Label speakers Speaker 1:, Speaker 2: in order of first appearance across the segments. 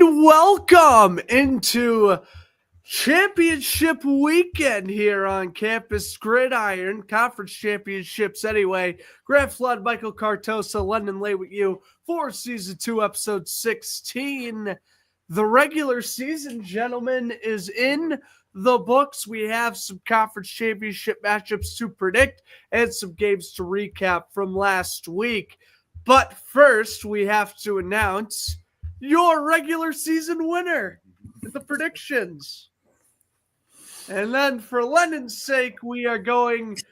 Speaker 1: And welcome into championship weekend here on Campus Gridiron. Conference championships anyway. Grant Flood, Michael Cartosa, London Lay with you for Season 2, Episode 16. The regular season, gentlemen, is in the books. We have some conference championship matchups to predict and some games to recap from last week. But first, we have to announce your regular season winner with the predictions. And then for London's sake, we are going to,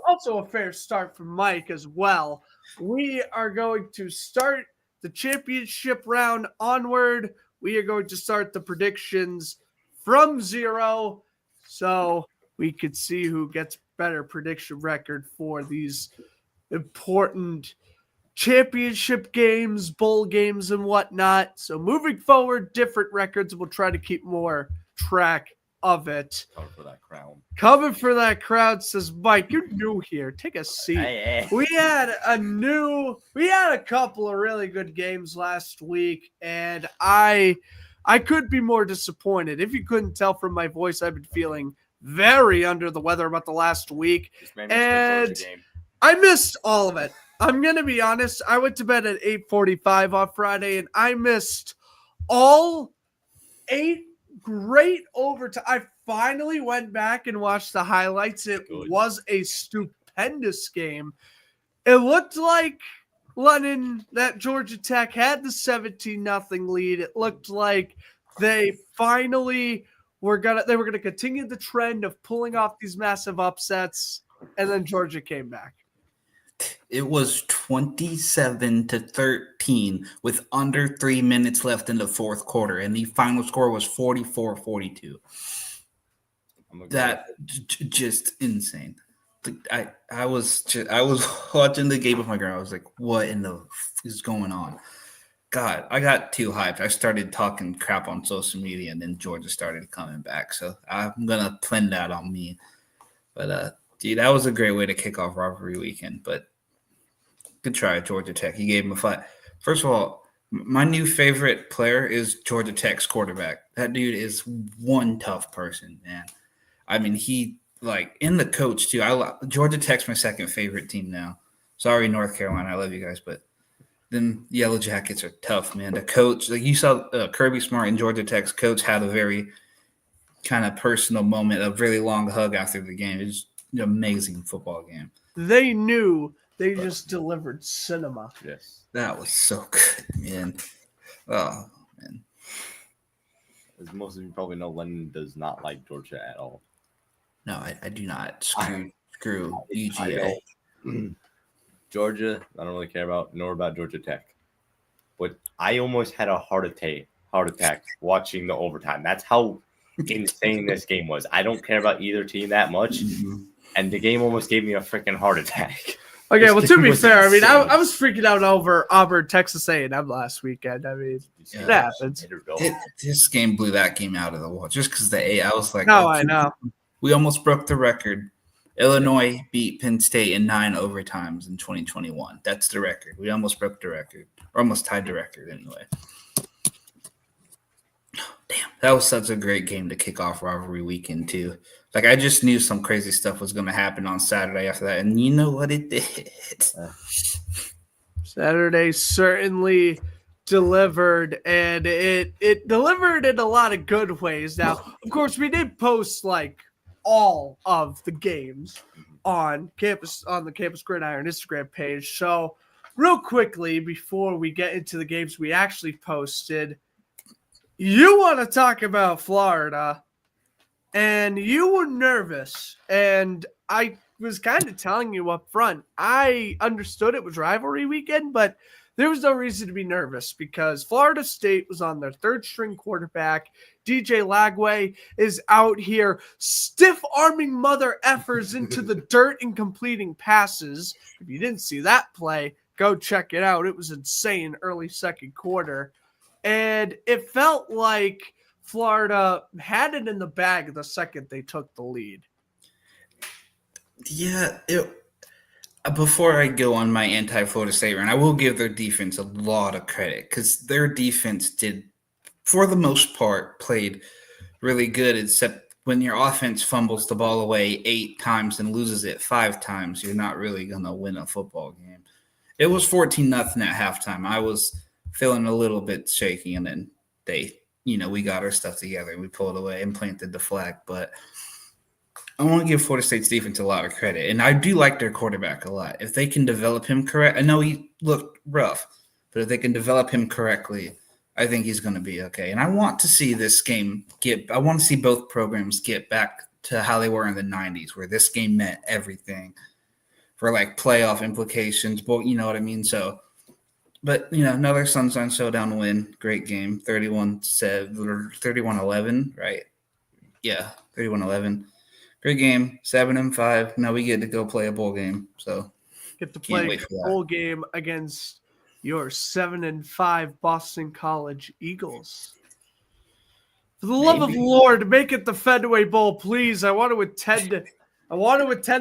Speaker 1: also a fair start from Mike as well. We are going to start the championship round onward. We are going to start the predictions from 0 so we could see who gets better prediction record for these important championship games, bowl games, and whatnot. So moving forward, different records. We'll try to keep more track of it.
Speaker 2: Coming for that crown.
Speaker 1: Coming for that crowd, says Mike. You're new here. Take a seat.
Speaker 2: Hey.
Speaker 1: We had a couple of really good games last week, and I could be more disappointed. If you couldn't tell from my voice, I've been feeling very under the weather about the last week, and I missed all of it. I'm going to be honest. I went to bed at 8:45 on Friday, and I missed all 8 great overtime. I finally went back and watched the highlights. It was a stupendous game. It looked like London, that Georgia Tech had the 17-0 lead. It looked like they finally were going to continue the trend of pulling off these massive upsets, and then Georgia came back.
Speaker 3: It was 27-13 with under 3 minutes left in the fourth quarter, and the final score was 44-42. That just insane. I was watching the game with my girl. I was like, "What in the is going on?" God, I got too hyped. I started talking crap on social media, and then Georgia started coming back. So I'm gonna pin that on me. But dude, that was a great way to kick off rivalry weekend. But good try, Georgia Tech. You gave him a fight. First of all, my new favorite player is Georgia Tech's quarterback. That dude is one tough person, man. I mean, he in the coach too. Georgia Tech's my second favorite team now. Sorry, North Carolina, I love you guys, but them Yellow Jackets are tough, man. The coach, you saw Kirby Smart and Georgia Tech's coach had a very kind of personal moment, a really long hug after the game. It was an amazing football game.
Speaker 1: They knew. They just delivered cinema.
Speaker 2: Yes.
Speaker 3: That was so good, man. Oh, man.
Speaker 2: As most of you probably know, London does not like Georgia at all.
Speaker 3: No, I do not. Screw UGA.
Speaker 2: Georgia, I don't really care about, nor about Georgia Tech. But I almost had a heart attack watching the overtime. That's how insane this game was. I don't care about either team that much. Mm-hmm. And the game almost gave me a freaking heart attack.
Speaker 1: Okay, well, to be fair, insane. I mean, I was freaking out over Auburn, Texas A&M last weekend. I mean, it happens.
Speaker 3: This game blew that game out of the wall just because I was like,
Speaker 1: no, I know.
Speaker 3: We almost broke the record. Illinois beat Penn State in 9 overtimes in 2021. That's the record. We almost broke the record, or almost tied the record anyway. Damn, that was such a great game to kick off rivalry weekend too. Like, I just knew some crazy stuff was going to happen on Saturday after that, and you know what it did.
Speaker 1: Saturday certainly delivered, and it delivered in a lot of good ways. Now, of course, we did post all of the games on the Campus Gridiron Instagram page. So, real quickly before we get into the games we actually posted, you want to talk about Florida. And you were nervous, and I was kind of telling you up front, I understood it was rivalry weekend, but there was no reason to be nervous because Florida State was on their third-string quarterback. DJ Lagway is out here stiff-arming mother effers into the dirt and completing passes. If you didn't see that play, go check it out. It was insane early second quarter. And it felt like Florida had it in the bag the second they took the lead.
Speaker 3: Yeah, before I go on my anti-Florida State run, I will give their defense a lot of credit because their defense did for the most part, played really good, except when your offense fumbles the ball away 8 times and loses it 5 times, you're not really going to win a football game. It was 14-0 at halftime. I was feeling a little bit shaky, and then we got our stuff together and we pulled away and planted the flag. But I want to give Florida State's defense a lot of credit, and I do like their quarterback a lot. If they can develop him correct, I know he looked rough, but if they can develop him correctly, I think he's going to be okay. And I want to see this game I want to see both programs get back to how they were in the 90s, where this game meant everything for like playoff implications. But you know what I mean? So, but another Sunshine Showdown win. Great game. 31-11, right? Yeah, 31-11. Great game. 7-5. Now we get to go play a bowl game. So
Speaker 1: get to play a bowl game against your 7-5 Boston College Eagles. For the love of Lord, make it the Fenway Bowl, please. I want to attend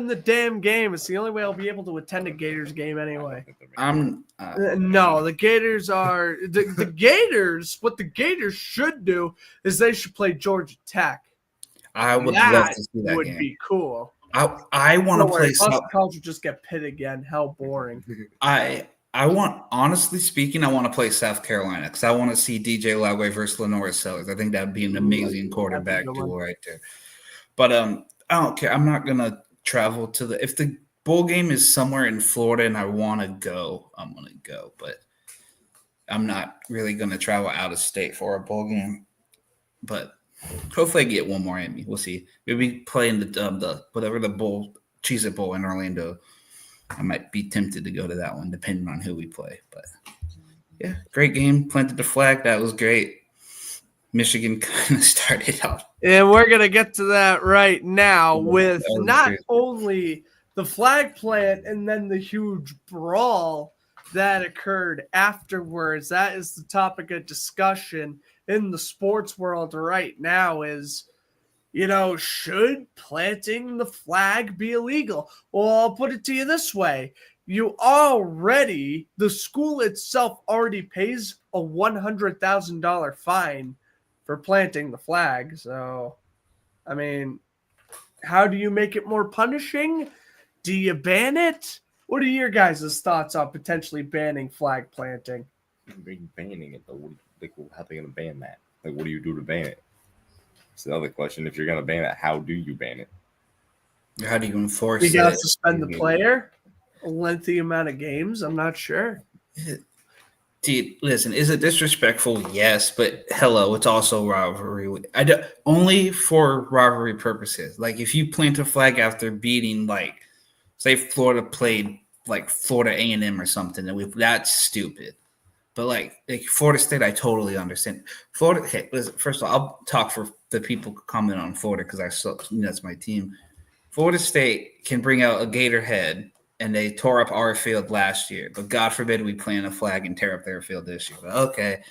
Speaker 1: the damn game. It's the only way I'll be able to attend a Gators game anyway. No, the Gators are the Gators. What the Gators should do is they should play Georgia Tech.
Speaker 3: I would love to see that
Speaker 1: would
Speaker 3: game.
Speaker 1: Be cool.
Speaker 3: I want to play.
Speaker 1: Boston College would just get pit again. How boring.
Speaker 3: Honestly speaking, I want to play South Carolina because I want to see DJ Lagway versus Lenora Sellers. I think that would be an amazing quarterback duel right there. But I don't care. I'm not gonna travel if the bowl game is somewhere in Florida and I want to go, I'm gonna go. But I'm not really gonna travel out of state for a bowl game. But hopefully I get one more in me. We'll see. We'll be playing the whatever the bowl, Cheez-It Bowl in Orlando. I might be tempted to go to that one, depending on who we play. But yeah, great game. Planted the flag. That was great. Michigan kind of started out.
Speaker 1: And we're going to get to that right now with not only the flag plant and then the huge brawl that occurred afterwards. That is the topic of discussion in the sports world right now is, should planting the flag be illegal? Well, I'll put it to you this way. The school itself already pays a $100,000 fine for planting the flag. So, I mean, how do you make it more punishing? Do you ban it? What are your guys' thoughts on potentially banning flag planting?
Speaker 2: Banning it, though. How are they going to ban that? Like, what do you do to ban it? It's another question. If you're going to ban it, how do you ban it?
Speaker 3: How do you enforce it?
Speaker 1: You got to suspend the player? A lengthy amount of games? I'm not sure.
Speaker 3: Dude, listen, is it disrespectful? Yes, but hello, it's also rivalry. Only for rivalry purposes. Like, if you plant a flag after beating, say Florida played, Florida A&M or something, that's stupid. But, like Florida State, I totally understand. Florida, okay, listen, first of all, I'll talk for the people who comment on Florida because that's my team. Florida State can bring out a gator head, and they tore up our field last year. But God forbid we plant a flag and tear up their field this year. But okay,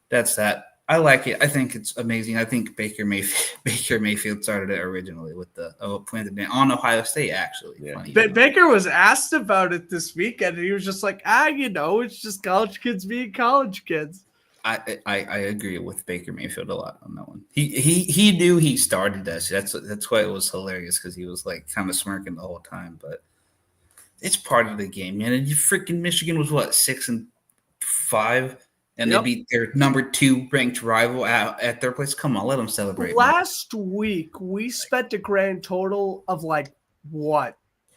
Speaker 3: that's that. I like it. I think it's amazing. I think Baker Mayfield started it originally with the planted on Ohio State, actually.
Speaker 2: Yeah.
Speaker 1: Baker was asked about it this weekend, and he was just like, it's just college kids being college kids.
Speaker 3: I agree with Baker Mayfield a lot on that one. He knew he started that. That's why it was hilarious because he was kind of smirking the whole time. But it's part of the game, man. And freaking Michigan was 6-5. And They beat their number 2 ranked rival at their place. Come on, let them celebrate.
Speaker 1: Last week, we spent a grand total of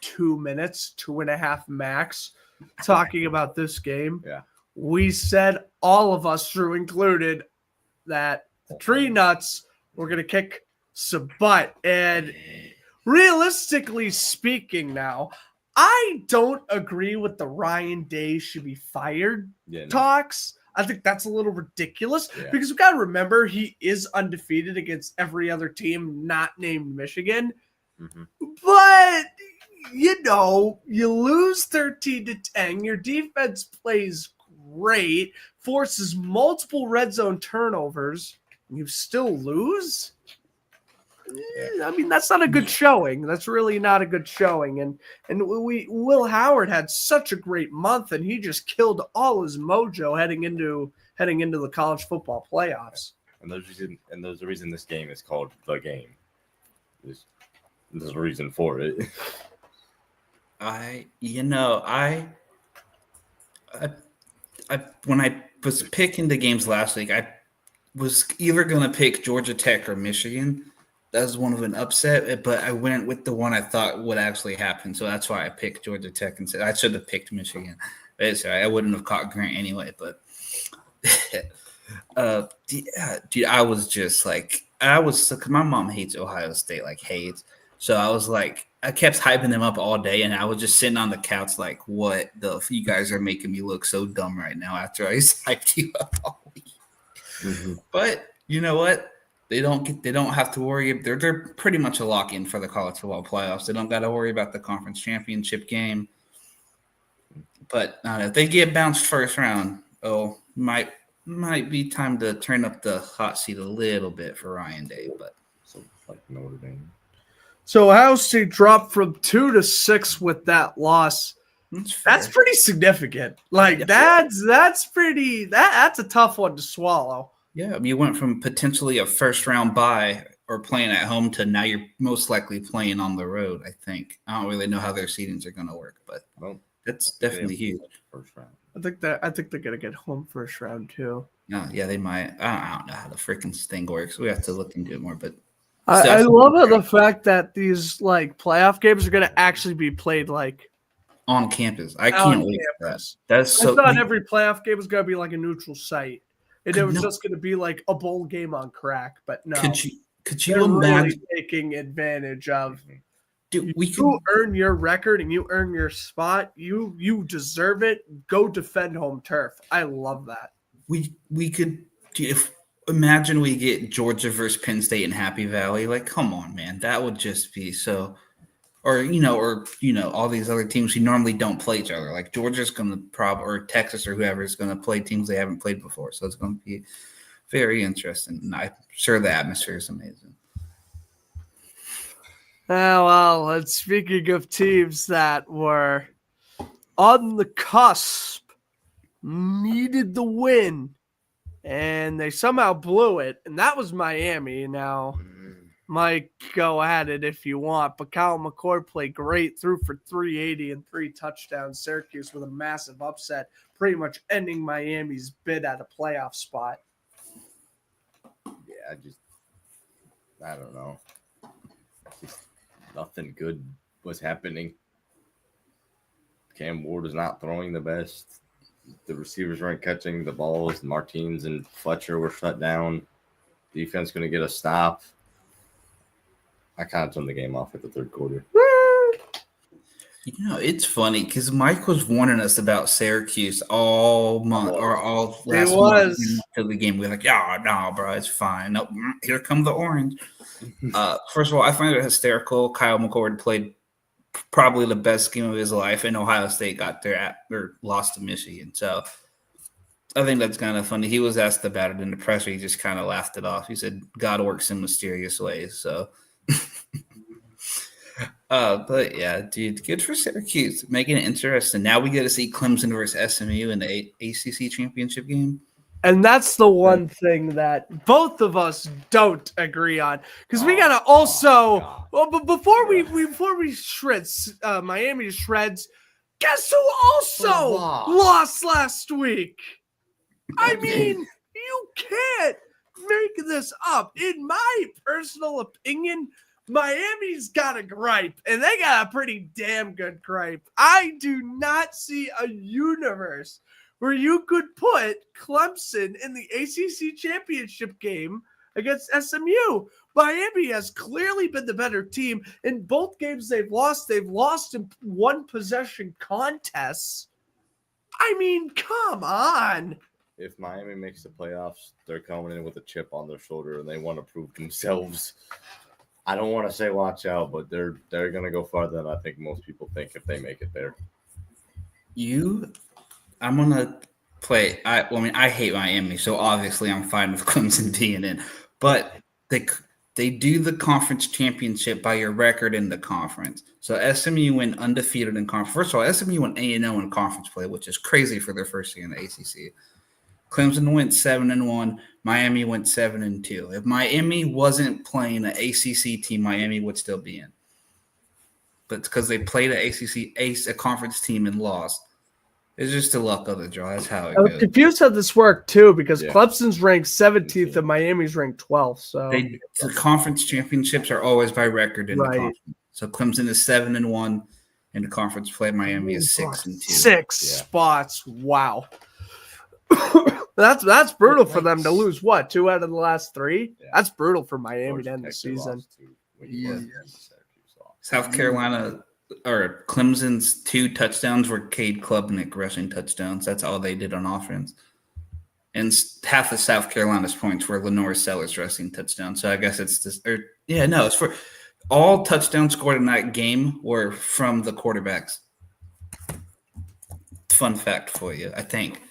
Speaker 1: 2 minutes, 2.5 max, talking about this game.
Speaker 2: Yeah.
Speaker 1: We said, all of us, Drew included, that the Tree Nuts were going to kick some butt. And realistically speaking now, I don't agree with the Ryan Day should be fired talks. I think that's a little ridiculous because we've got to remember he is undefeated against every other team not named Michigan.
Speaker 2: Mm-hmm.
Speaker 1: But, you lose 13-10. Your defense plays great, forces multiple red zone turnovers. You still lose? I mean, that's not a good showing. That's really not a good showing. And Will Howard had such a great month, and he just killed all his mojo heading into the college football playoffs.
Speaker 2: And there's a reason this game is called The Game. There's a reason for it.
Speaker 3: I when I was picking the games last week, I was either going to pick Georgia Tech or Michigan. That was one of an upset, but I went with the one I thought would actually happen. So that's why I picked Georgia Tech and said I should have picked Michigan. But it's all right. I wouldn't have caught Grant anyway. But dude, I was just like, because my mom hates Ohio State, like hates. So I was like, I kept hyping them up all day, and I was just sitting on the couch like, what the? You guys are making me look so dumb right now after I hyped you up all week. Mm-hmm. But you know what? They don't have to worry. They're pretty much a lock-in for the college football playoffs. They don't got to worry about the conference championship game. But if they get bounced first round, might be time to turn up the hot seat a little bit for Ryan Day. But
Speaker 2: so like Notre Dame.
Speaker 1: So Ohio State dropped from 2 to 6 with that loss. That's pretty significant. Like that's a tough one to swallow.
Speaker 3: Yeah, you went from potentially a first-round bye or playing at home to now you're most likely playing on the road, I think. I don't really know how their seedings are going to work, but that's definitely huge.
Speaker 2: First round.
Speaker 1: I think they're going to get home first round too.
Speaker 3: No, yeah, they might. I don't know how the freaking thing works. We have to look into it more, but
Speaker 1: I love the fact that these like playoff games are going to actually be played like
Speaker 3: on campus. I can't wait for that. That's so.
Speaker 1: I thought every playoff game was going to be like a neutral site. And it was just going to be like a bowl game on crack, but no.
Speaker 3: Could you imagine
Speaker 1: really taking advantage of?
Speaker 3: Dude,
Speaker 1: you earn your record and you earn your spot. You deserve it. Go defend home turf. I love that.
Speaker 3: We could imagine we get Georgia versus Penn State in Happy Valley. Like, come on, man, that would just be so. Or all these other teams who normally don't play each other. Like Georgia's going to or Texas or whoever is going to play teams they haven't played before. So it's going to be very interesting. And I'm sure the atmosphere is amazing.
Speaker 1: Well, and speaking of teams that were on the cusp, needed the win, and they somehow blew it, and that was Miami. Now, Mike, go at it if you want, but Kyle McCord played great, threw for 380 and 3 touchdowns. Syracuse with a massive upset, pretty much ending Miami's bid at a playoff spot.
Speaker 2: Yeah, I don't know. Just nothing good was happening. Cam Ward was not throwing the best. The receivers weren't catching the balls. Martins and Fletcher were shut down. Defense going to get a stop. I kind of turned the game off at the third quarter.
Speaker 3: It's funny because Mike was warning us about Syracuse all month or all last month until the game. We were like, yeah, no, bro, it's fine. Nope, here come the orange. First of all, I find it hysterical. Kyle McCord played probably the best game of his life, and Ohio State got lost to Michigan. So I think that's kind of funny. He was asked about it in the presser. He just kind of laughed it off. He said, God works in mysterious ways. So. But yeah, dude, good for Syracuse, making it interesting. Now we get to see Clemson versus SMU in the ACC championship game,
Speaker 1: and that's the one thing that both of us don't agree on because we gotta also. Well, but before we shred Miami to shreds, guess who also lost last week? I mean, you can't make this up. In my personal opinion, Miami's got a gripe, and they got a pretty damn good gripe. I do not see a universe where you could put Clemson in the ACC championship game against SMU. Miami has clearly been the better team. In both games they've lost in one-possession contests. I mean, come on.
Speaker 2: If Miami makes the playoffs, they're coming in with a chip on their shoulder, and they want to prove themselves. I don't want to say watch out, but they're going to go farther than I think most people think if they make it there.
Speaker 3: I'm going to play. I hate Miami, so obviously I'm fine with Clemson being in. But they do the conference championship by your record in the conference. So SMU went undefeated in conference. First of all, SMU went 8-0 in conference play, which is crazy for their first year in the ACC. Clemson went 7-1. Miami went 7-2. If Miami wasn't playing an ACC team, Miami would still be in. But because they played an a conference team and lost, it's just the luck of the draw. That's how it
Speaker 1: I was
Speaker 3: goes.
Speaker 1: confused how this worked too, because
Speaker 2: Yeah.
Speaker 1: Clemson's ranked 17th and Miami's ranked 12th. So
Speaker 3: The conference championships are always by record in the
Speaker 1: Right.
Speaker 3: conference. So Clemson is 7-1, and the conference play Miami is 6-2.
Speaker 1: 6
Speaker 2: Yeah.
Speaker 1: spots. Wow. That's brutal for them to lose. What, 2 out of the last 3?
Speaker 2: Yeah.
Speaker 1: That's brutal for Miami to
Speaker 2: Georgia
Speaker 1: end the
Speaker 2: Tech, they
Speaker 1: season.
Speaker 2: lost to Wake
Speaker 3: Yeah.
Speaker 2: Forest and Syracuse lost.
Speaker 3: South Carolina or Clemson's 2 touchdowns were Cade Klubnik rushing touchdowns. That's all they did on offense. And half of South Carolina's points were Lenore Sellers rushing touchdowns. So I guess it's this. It's for all touchdowns scored in that game were from the quarterbacks. Fun fact for you, I think.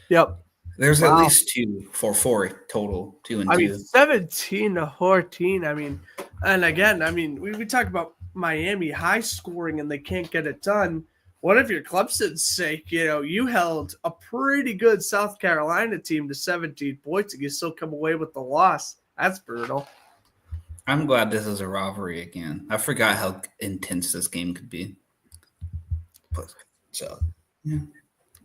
Speaker 1: Yep.
Speaker 3: There's
Speaker 1: Wow.
Speaker 3: at least 2 for 4 total, 2 and 2.
Speaker 1: I mean, 17-14. I mean, and again, I mean, we talk about Miami high scoring and they can't get it done. What if your Clemson's sake, you held a pretty good South Carolina team to 17 points and you still come away with the loss? That's brutal.
Speaker 3: I'm glad this is a rivalry again. I forgot how intense this game could be. So, yeah.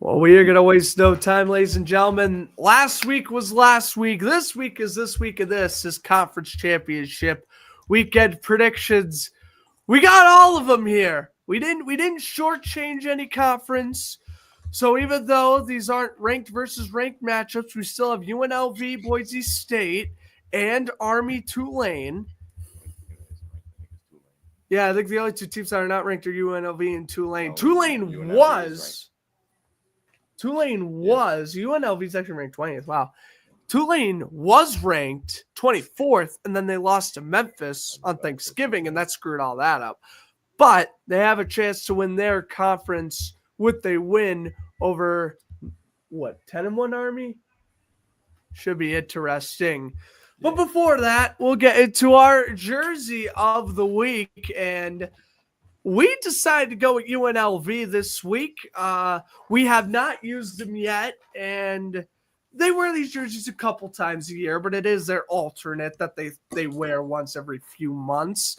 Speaker 1: Well, we are going to waste no time, ladies and gentlemen. Last week was last week. This week is this week of this conference championship weekend predictions. We got all of them here. We didn't shortchange any conference. So even though these aren't ranked versus ranked matchups, we still have UNLV, Boise State, and Army Tulane. Yeah, I think the only 2 teams that are not ranked are UNLV and Tulane.
Speaker 2: No,
Speaker 1: Tulane
Speaker 2: UNLV
Speaker 1: was. UNLV is actually ranked 20th. Wow. Tulane was ranked 24th, and then they lost to Memphis on Thanksgiving, and that screwed all that up. But they have a chance to win their conference with a win over, 10-1 Army? Should be interesting. But before that, we'll get into our jersey of the week, and we decided to go with UNLV this week. We have not used them yet, and they wear these jerseys a couple times a year, but it is their alternate that they wear once every few months.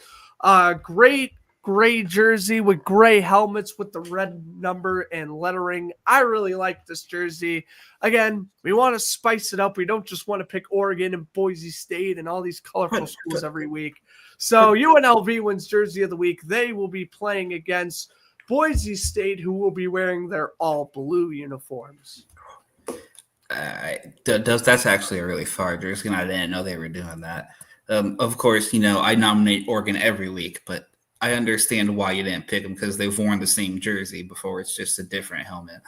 Speaker 1: Great gray jersey with gray helmets with the red number and lettering. I really like this jersey. Again, we want to spice it up. We don't just want to pick Oregon and Boise State and all these colorful schools every week. So UNLV wins jersey of the week. They will be playing against Boise State, who will be wearing their all blue uniforms.
Speaker 3: That's actually a really far jersey, and I didn't know they were doing that. Of course, I nominate Oregon every week, but I understand why you didn't pick them because they've worn the same jersey before. It's just a different helmet.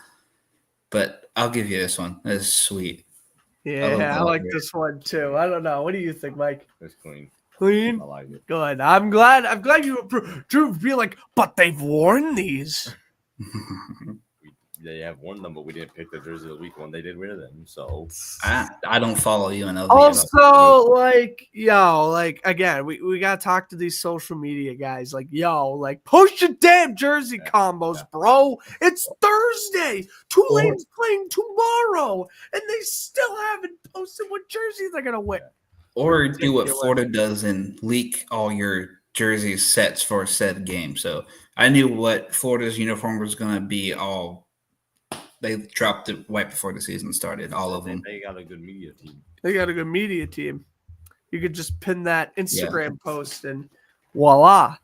Speaker 3: But I'll give you this one. That's sweet.
Speaker 1: Yeah, I like this one too. I don't know. What do you think, Mike?
Speaker 2: It's clean.
Speaker 1: Clean?
Speaker 2: I like it.
Speaker 1: Good. I'm glad you approved. Drew would be like, but they've worn these.
Speaker 2: They have worn them, but we didn't pick the jersey of the week when they did wear them. So
Speaker 3: I don't follow UNLV.
Speaker 1: Also, again, we gotta talk to these social media guys. Post your damn jersey combos, bro. It's Thursday. Tulane's playing tomorrow, and they still haven't posted what jersey they're gonna wear.
Speaker 3: Or do what Florida does and leak all your jersey sets for said game. So I knew what Florida's uniform was gonna be. They dropped it right before the season started, all of them.
Speaker 2: They got a good media team.
Speaker 1: You could just pin that Instagram post and voila.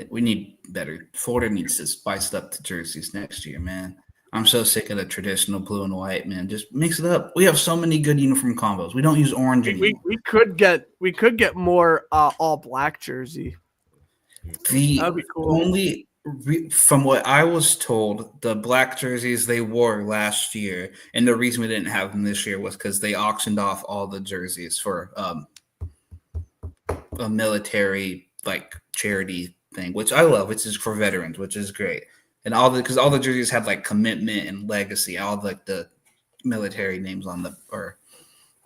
Speaker 3: We need better. Florida needs to spice it up the jerseys next year, man. I'm so sick of the traditional blue and white, man. Just mix it up. We have so many good uniform combos. We don't use orange anymore.
Speaker 1: We could get more all black jersey. That'd be cool.
Speaker 3: From what I was told, the black jerseys they wore last year, and the reason we didn't have them this year was because they auctioned off all the jerseys for a military charity thing, which I love, which is for veterans, which is great. And because all the jerseys had commitment and legacy, all the military names or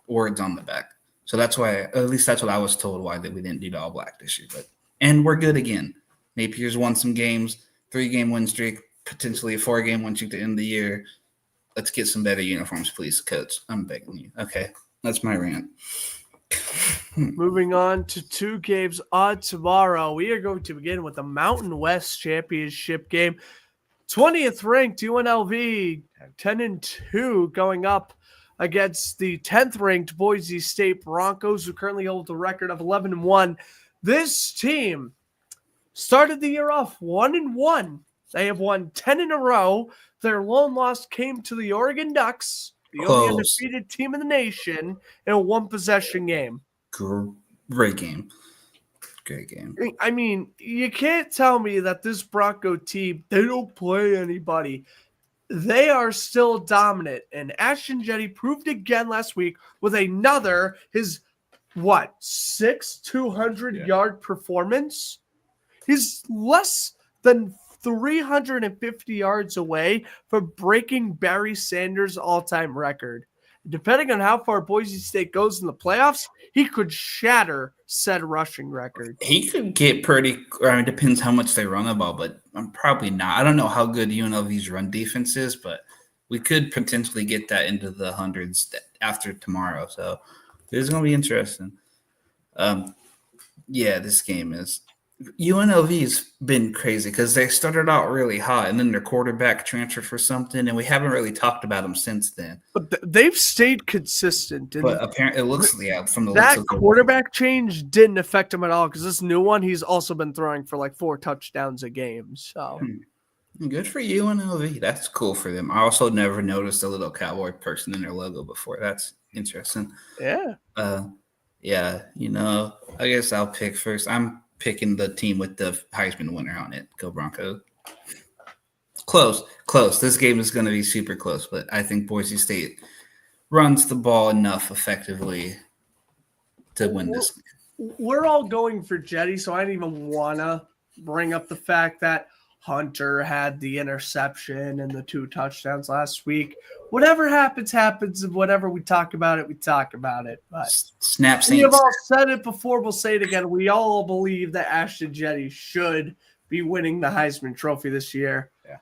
Speaker 3: words on the back. So that's why, at least that's what I was told, why that we didn't do the all black this year. And we're good again. Napier's won some games, 3-game win streak, potentially a 4-game win streak to end the year. Let's get some better uniforms, please, coach. I'm begging you. Okay, that's my rant.
Speaker 1: Moving on to 2 games on tomorrow. We are going to begin with the Mountain West Championship game. 20th ranked UNLV 10-2 going up against the 10th ranked Boise State Broncos, who currently hold a record of 11-1. This team started the year off 1-1. They have won 10 in a row. Their lone loss came to the Oregon Ducks, the only undefeated team in the nation, in a 1-possession game.
Speaker 3: Great game. Great game.
Speaker 1: I mean, you can't tell me that this Bronco team, they don't play anybody. They are still dominant. And Ashton Jetty proved again last week with another, his, 200-yard performance? He's less than 350 yards away from breaking Barry Sanders' all-time record. Depending on how far Boise State goes in the playoffs, he could shatter said rushing record.
Speaker 3: He could get pretty – it depends how much they run the ball, but I'm probably not. I don't know how good UNLV's run defense is, but we could potentially get that into the hundreds after tomorrow. So this is going to be interesting. This game is – UNLV's been crazy because they started out really hot and then their quarterback transferred for something, and we haven't really talked about them since then.
Speaker 1: But they've stayed consistent.
Speaker 3: But apparently, it looks from the
Speaker 1: that
Speaker 3: looks of
Speaker 1: quarterback change didn't affect him at all because this new one, he's also been throwing for like 4 touchdowns a game. So
Speaker 3: good for UNLV. That's cool for them. I also never noticed a little cowboy person in their logo before. That's interesting.
Speaker 1: Yeah.
Speaker 3: I guess I'll pick first. I'm picking the team with the Heisman winner on it. Go Broncos. Close. This game is going to be super close, but I think Boise State runs the ball enough effectively to win this game.
Speaker 1: We're all going for Jetty, so I don't even want to bring up the fact that Hunter had the interception and the 2 touchdowns last week. Whatever happens, and whatever we talk about it, we talk about it. But
Speaker 3: Snap Saints.
Speaker 1: We have all said it before. We'll say it again. We all believe that Ashton Jetty should be winning the Heisman Trophy this year.
Speaker 3: Yeah.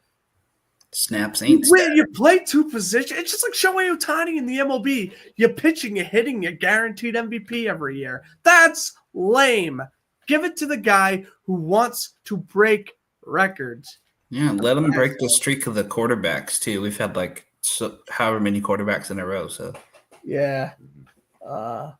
Speaker 3: Snap Saints.
Speaker 1: You play 2 positions. It's just like Shohei Ohtani in the MLB. You're pitching, you're hitting, you're guaranteed MVP every year. That's lame. Give it to the guy who wants to break records.
Speaker 3: Yeah, let them break the streak of the quarterbacks too. We've had however many quarterbacks in a row. So
Speaker 1: yeah. I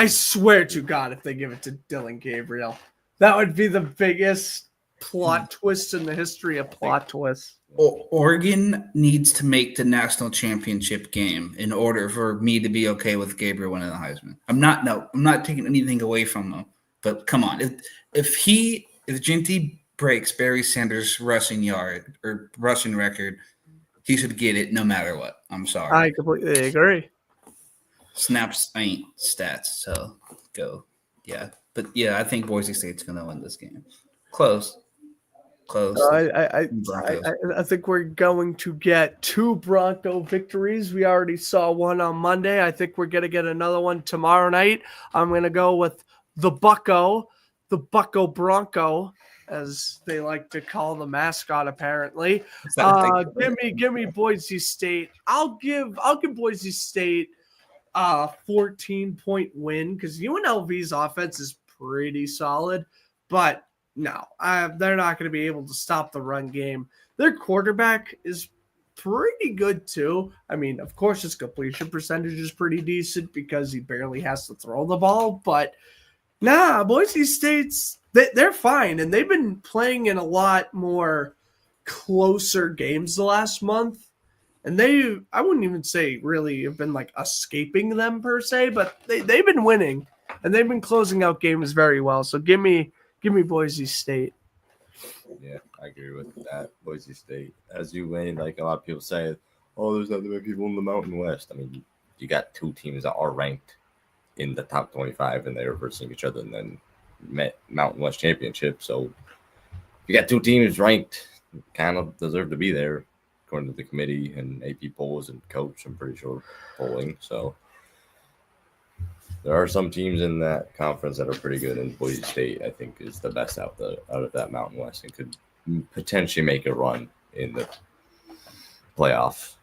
Speaker 1: swear to God, if they give it to Dylan Gabriel, that would be the biggest plot twist in the history of plot twists.
Speaker 3: Oregon needs to make the national championship game in order for me to be okay with Gabriel winning the Heisman. I'm not taking anything away from them. But come on, if Ginty breaks Barry Sanders' rushing record, he should get it no matter what. I'm sorry.
Speaker 1: I completely agree.
Speaker 3: Snaps ain't stats, so go. Yeah. But yeah, I think Boise State's gonna win this game. Close.
Speaker 1: I think we're going to get 2 Bronco victories. We already saw one on Monday. I think we're gonna get another one tomorrow night. I'm gonna go with the Bucko Bronco, as they like to call the mascot, apparently. Give me Boise State. I'll give Boise State a 14-point win because UNLV's offense is pretty solid, but no, they're not going to be able to stop the run game. Their quarterback is pretty good too. I mean, of course, his completion percentage is pretty decent because he barely has to throw the ball, but Boise State's they're fine, and they've been playing in a lot more closer games the last month. And I wouldn't even say really have been like escaping them per se, but they've been winning, and they've been closing out games very well. So give me Boise State.
Speaker 2: Yeah, I agree with that. Boise State, as you Wayne, like a lot of people say, there's not that many people in the Mountain West. I mean, you got 2 teams that are ranked in the top 25, and they were versing each other, and then met Mountain West Championship. So you got 2 teams ranked, kind of deserve to be there, according to the committee and AP polls and coach. I'm pretty sure polling. So there are some teams in that conference that are pretty good, and Boise State, I think, is the best out of that Mountain West and could potentially make a run in the playoff.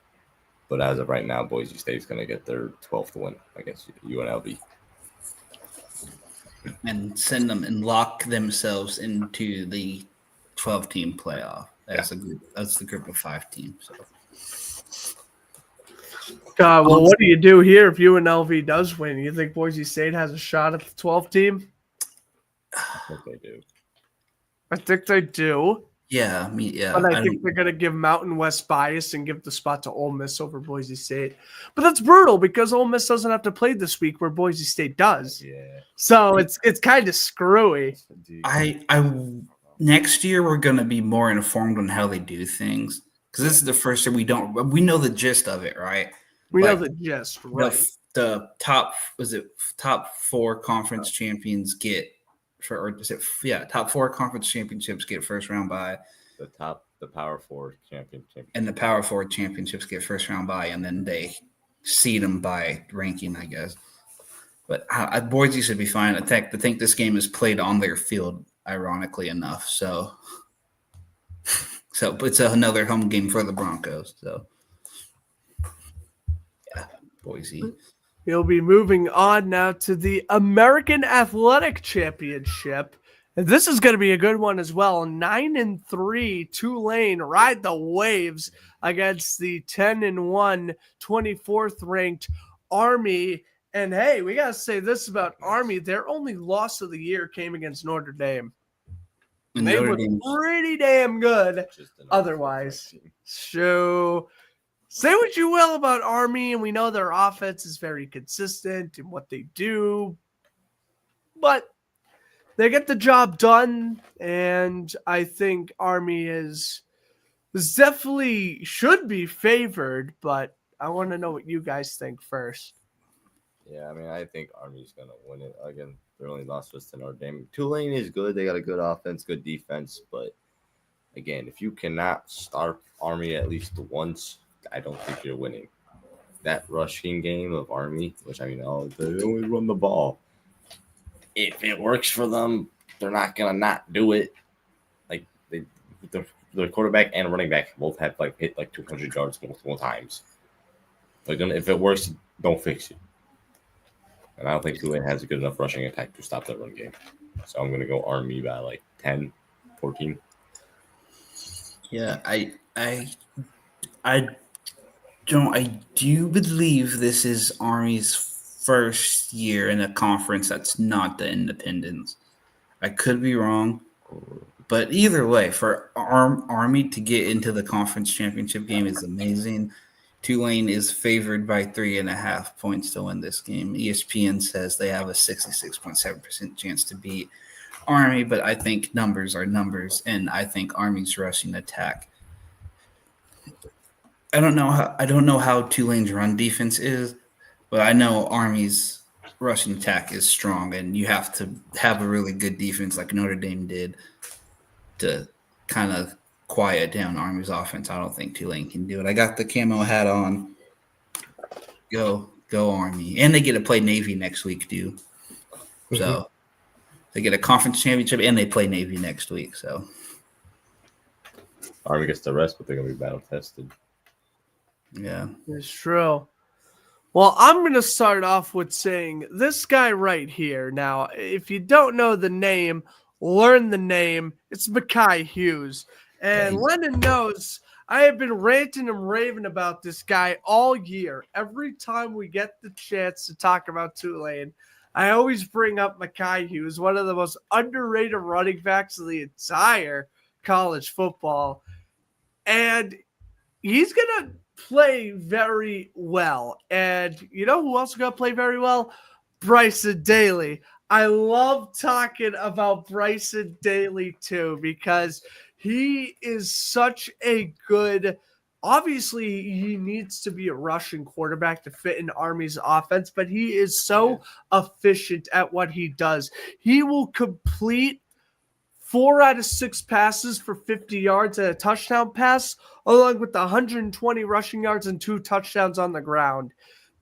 Speaker 2: But as of right now, Boise State's going to get their 12th win against UNLV.
Speaker 3: And send them and lock themselves into the 12-team playoff. That's a group. That's the group of 5 teams. So.
Speaker 1: Well, what do you do here if UNLV does win? You think Boise State has a shot at the 12th team?
Speaker 2: I think they do.
Speaker 1: I think they do.
Speaker 3: Yeah,
Speaker 1: But I think they're going to give Mountain West bias and give the spot to Ole Miss over Boise State. But that's brutal because Ole Miss doesn't have to play this week where Boise State does.
Speaker 2: Yeah.
Speaker 1: So it's kind of screwy.
Speaker 3: Next year we're going to be more informed on how they do things because this is the first year we know the gist of it, right?
Speaker 1: We know the gist, right?
Speaker 3: The top 4 conference champions get. Top 4 conference championships get first round bye.
Speaker 2: The Power 4 championship.
Speaker 3: And the Power 4 championships get first round bye, and then they seed them by ranking, I guess. But Boise should be fine. I think this game is played on their field, ironically enough. So it's another home game for the Broncos. So, yeah, Boise.
Speaker 1: We'll be moving on now to the American Athletic Championship. And this is going to be a good one as well. 9-3 Tulane ride the waves against the 10-1 24th ranked Army. And hey, we got to say this about Army. Their only loss of the year came against Notre Dame. And they were pretty damn good otherwise. So say what you will about Army, and we know their offense is very consistent in what they do, but they get the job done, and I think Army is definitely should be favored, but I want to know what you guys think first.
Speaker 2: Yeah, I mean, I think Army's going to win it. Again, their only loss was to Notre Dame. Tulane is good. They got a good offense, good defense, but again, if you cannot start Army at least once, I don't think you're winning. That rushing game of Army, which they only run the ball. If it works for them, they're not gonna not do it. Like the quarterback and running back both have hit 200 yards multiple times. If it works, don't fix it. And I don't think Tulane has a good enough rushing attack to stop that run game. So I'm gonna go Army by 10, 14.
Speaker 3: Yeah, I do believe this is Army's first year in a conference that's not the Independents. I could be wrong, but either way, for Army to get into the conference championship game is amazing. Tulane is favored by 3.5 points to win this game. ESPN says they have a 66.7% chance to beat Army, but I think numbers are numbers, and I think Army's rushing attack. I don't know how Tulane's run defense is, but I know Army's rushing attack is strong, and you have to have a really good defense like Notre Dame did to kind of quiet down Army's offense. I don't think Tulane can do it. I got the camo hat on. Go Army. And they get to play Navy next week, too. So they get a conference championship, and they play Navy next week. So
Speaker 2: Army gets the rest, but they're going to be battle tested.
Speaker 3: Yeah.
Speaker 1: It's true. Well, I'm going to start off with saying this guy right here. Now, if you don't know the name, learn the name. It's Mekhi Hughes. And Lennon knows I have been ranting and raving about this guy all year. Every time we get the chance to talk about Tulane, I always bring up Mekhi Hughes, one of the most underrated running backs of the entire college football. And he's going to play very well. And you know who else is going to play very well? Bryson Daly. I love talking about Bryson Daly too, because he is such a good, obviously he needs to be a rushing quarterback to fit in Army's offense, but he is so efficient at what he does. He will complete 4 out of 6 passes for 50 yards and a touchdown pass, along with 120 rushing yards and 2 touchdowns on the ground.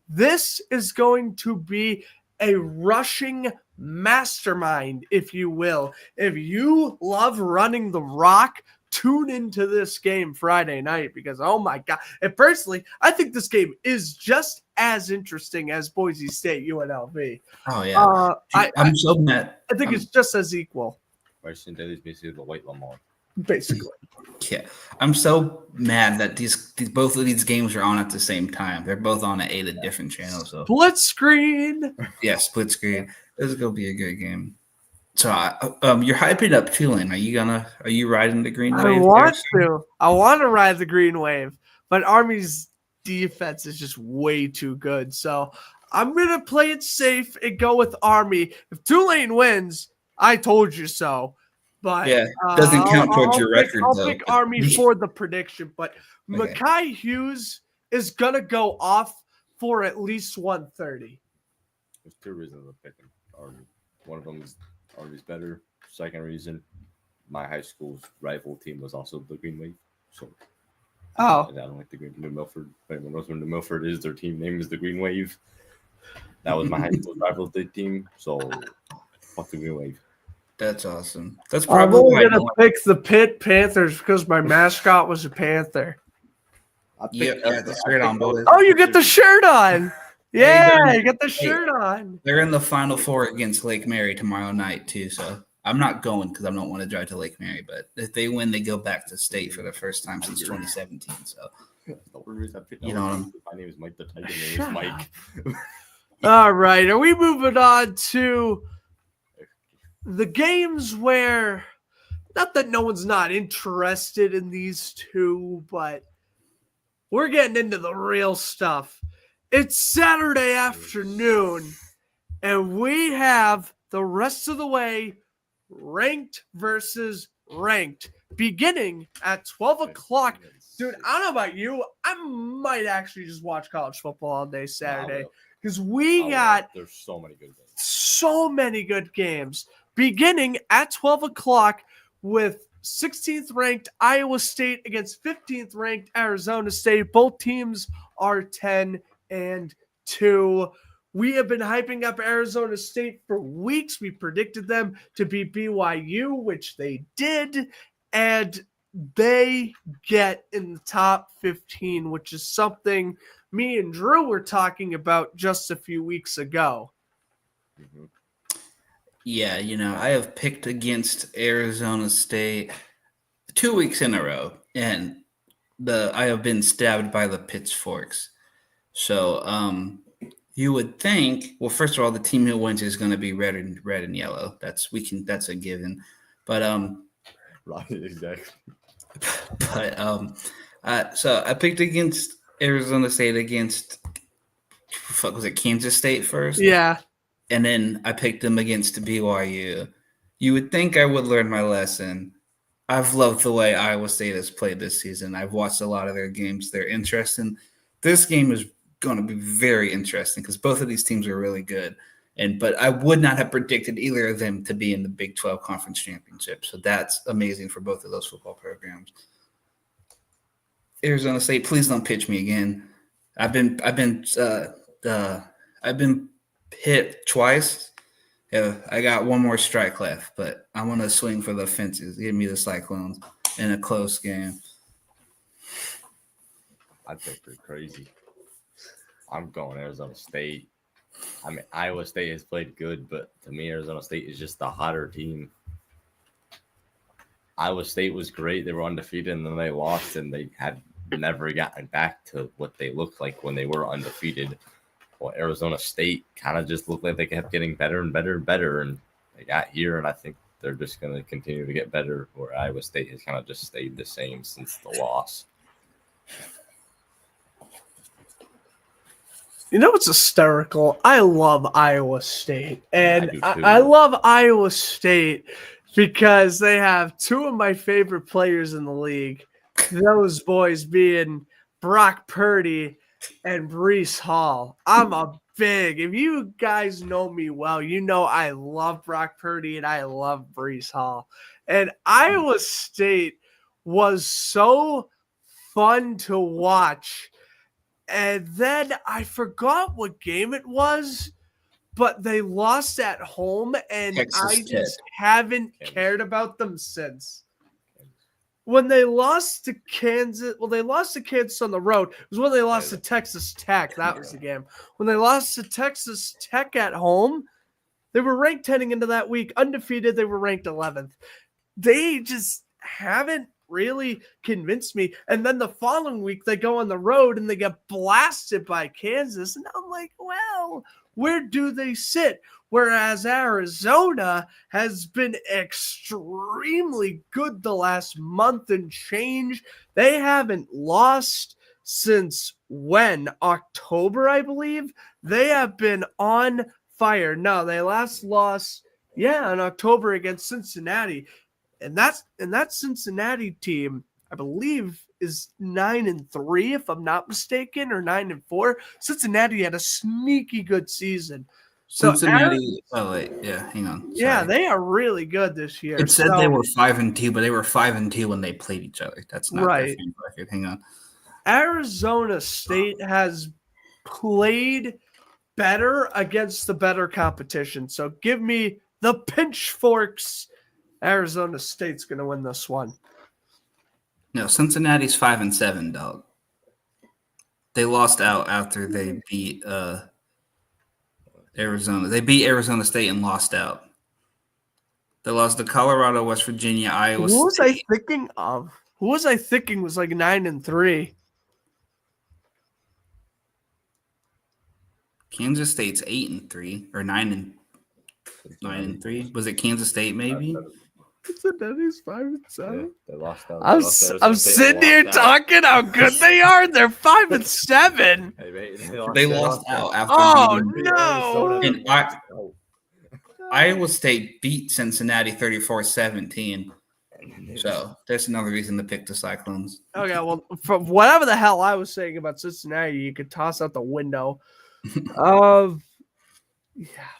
Speaker 1: This is going to be a rushing mastermind, if you will. If you love running the rock, tune into this game Friday night because, oh my God. And personally, I think this game is just as interesting as Boise State UNLV.
Speaker 3: Oh, yeah. I'm so mad.
Speaker 1: I think it's just as equal.
Speaker 2: Washington Daily is basically the white Lamar.
Speaker 1: Basically.
Speaker 3: Yeah. I'm so mad that both of these games are on at the same time. They're both on at 8 different channels. So.
Speaker 1: Split screen.
Speaker 3: Yeah, split screen. This is going to be a good game. So, you're hyping up Tulane. Are you riding the green wave?
Speaker 1: I want to ride the green wave, but Army's defense is just way too good. So I'm going to play it safe and go with Army. If Tulane wins, I told you so. But
Speaker 3: yeah, doesn't count towards your record.
Speaker 1: I'll pick Army for the prediction, but okay. Mekhi Hughes is going to go off for at least 130.
Speaker 2: There's two reasons I'm picking Army. One of them is Army's better. Second reason, my high school's rival team was also the Green Wave. So, I don't like the Green New Milford. If anyone knows where New Milford is, their team name is the Green Wave. That was my high school's rival team. So, fuck the Green Wave.
Speaker 3: That's awesome. That's probably
Speaker 1: why I'm going to pick the Pitt Panthers because my mascot was a Panther.
Speaker 3: Yeah, the shirt on, boys.
Speaker 1: Oh, you get the shirt on. Yeah, you got the shirt on.
Speaker 3: They're in the Final Four against Lake Mary tomorrow night, too. So I'm not going because I don't want to drive to Lake Mary. But if they win, they go back to state for the first time since 2017. So, you know,
Speaker 2: my name is Mike the Tiger. My name is Mike.
Speaker 1: All right. Are we moving on to the games where, not that no one's not interested in these two, but we're getting into the real stuff. It's Saturday afternoon, and we have the rest of the way ranked versus ranked beginning at 12 o'clock. Dude, I don't know about you. I might actually just watch college football all day Saturday because there's
Speaker 2: so many good games.
Speaker 1: So many good games beginning at 12 o'clock with 16th ranked Iowa State against 15th ranked Arizona State. Both teams are 10-2. We have been hyping up Arizona State for weeks. We predicted them to beat BYU, which they did, and they get in the top 15, which is something me and Drew were talking about just a few weeks ago.
Speaker 2: Mm-hmm.
Speaker 3: Yeah, I have picked against Arizona State 2 weeks in a row, and I have been stabbed by the pitchforks. So you would think, well, first of all, the team who wins is going to be red and yellow. That's a given. But
Speaker 2: right, exactly.
Speaker 3: But so I picked against Arizona State against was it Kansas State first?
Speaker 1: Yeah.
Speaker 3: And then I picked them against BYU. You would think I would learn my lesson. I've loved the way Iowa State has played this season. I've watched a lot of their games. They're interesting. This game is going to be very interesting because both of these teams are really good. But I would not have predicted either of them to be in the Big 12 Conference Championship. So that's amazing for both of those football programs. Arizona State, please don't pitch me again. I've been hit twice. Yeah, I got one more strike left, but I'm going to swing for the fences. Give me the Cyclones in a close game.
Speaker 2: I think they're crazy. I'm going Arizona State. I mean, Iowa State has played good, but to me, Arizona State is just the hotter team. Iowa State was great. They were undefeated, and then they lost, and they had never gotten back to what they looked like when they were undefeated. Well, Arizona State kind of just looked like they kept getting better and better and better, and they got here, and I think they're just going to continue to get better, where Iowa State has kind of just stayed the same since the loss.
Speaker 1: You know what's hysterical? I love Iowa State, and I love Iowa State because they have two of my favorite players in the league, those boys being Brock Purdy and Breece Hall. If you guys know me well, you know I love Brock Purdy and I love Breece Hall. And Iowa State was so fun to watch. And then I forgot what game it was, but they lost at home, and I just haven't cared about them since. when they lost to Kansas, well, they lost to Kansas on the road. It was when they lost to Texas Tech. That was the game. When they lost to Texas Tech at home, they were ranked heading into that week. Undefeated, they were ranked 11th. They just haven't really convinced me. And then the following week, they go on the road and they get blasted by Kansas. And I'm like, well, where do they sit? Whereas Arizona has been extremely good the last month and change. They haven't lost since when? October, I believe. They have been on fire. No, they last lost, in October against Cincinnati. And that Cincinnati team, I believe, is 9-3, if I'm not mistaken, or 9-4. Cincinnati had a sneaky good season. So
Speaker 3: Cincinnati. Hang on. Sorry.
Speaker 1: Yeah, they are really good this year.
Speaker 3: It said they were 5-2, but they were 5-2 when they played each other. That's not
Speaker 1: right.
Speaker 3: their record. Hang on.
Speaker 1: Arizona State has played better against the better competition. So give me the pitchforks. Arizona State's going to win this one.
Speaker 3: No, Cincinnati's 5-7, dog. They lost out after they beat Arizona. They beat Arizona State and lost out. They lost to Colorado, West Virginia, Iowa State.
Speaker 1: Who was I thinking of? Who was I thinking was like 9-3?
Speaker 3: Kansas State's 8-3 or 9-3. Was it Kansas State maybe?
Speaker 1: Cincinnati's 5-7.
Speaker 2: Yeah, they lost out.
Speaker 1: I'm sitting here talking how good they are. They're 5-7.
Speaker 3: They lost out after.
Speaker 1: Oh no!
Speaker 3: And Iowa State beat Cincinnati 34-17. So that's another reason to pick the Cyclones.
Speaker 1: Okay, well, from whatever the hell I was saying about Cincinnati, you could toss out the window. Yeah,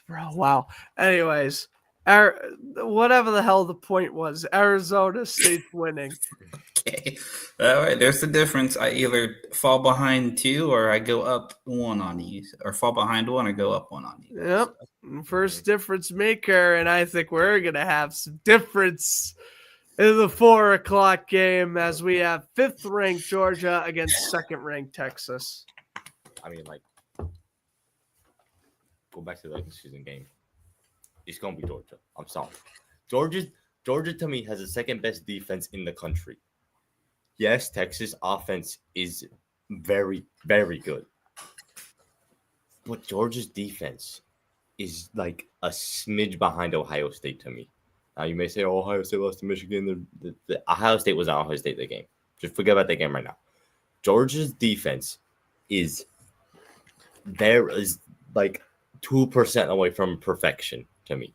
Speaker 1: bro. Wow. Anyways, whatever the hell the point was, Arizona State's winning.
Speaker 3: Okay. All right. There's the difference. I either fall behind 2 or I go up 1 on these, or fall behind 1 or go up 1 on these.
Speaker 1: Yep. First difference maker, and I think we're going to have some difference in the 4:00 game as we have 5th-ranked Georgia against 2nd-ranked Texas.
Speaker 2: I mean, like, go back to the regular season game. It's going to be Georgia. I'm sorry. Georgia, to me, has the 2nd-best defense in the country. Yes, Texas offense is very, very good. But Georgia's defense is like a smidge behind Ohio State to me. Now, you may say, oh, Ohio State lost to Michigan. The Ohio State was not Ohio State the game. Just forget about that game right now. Georgia's defense is like 2% away from perfection to me.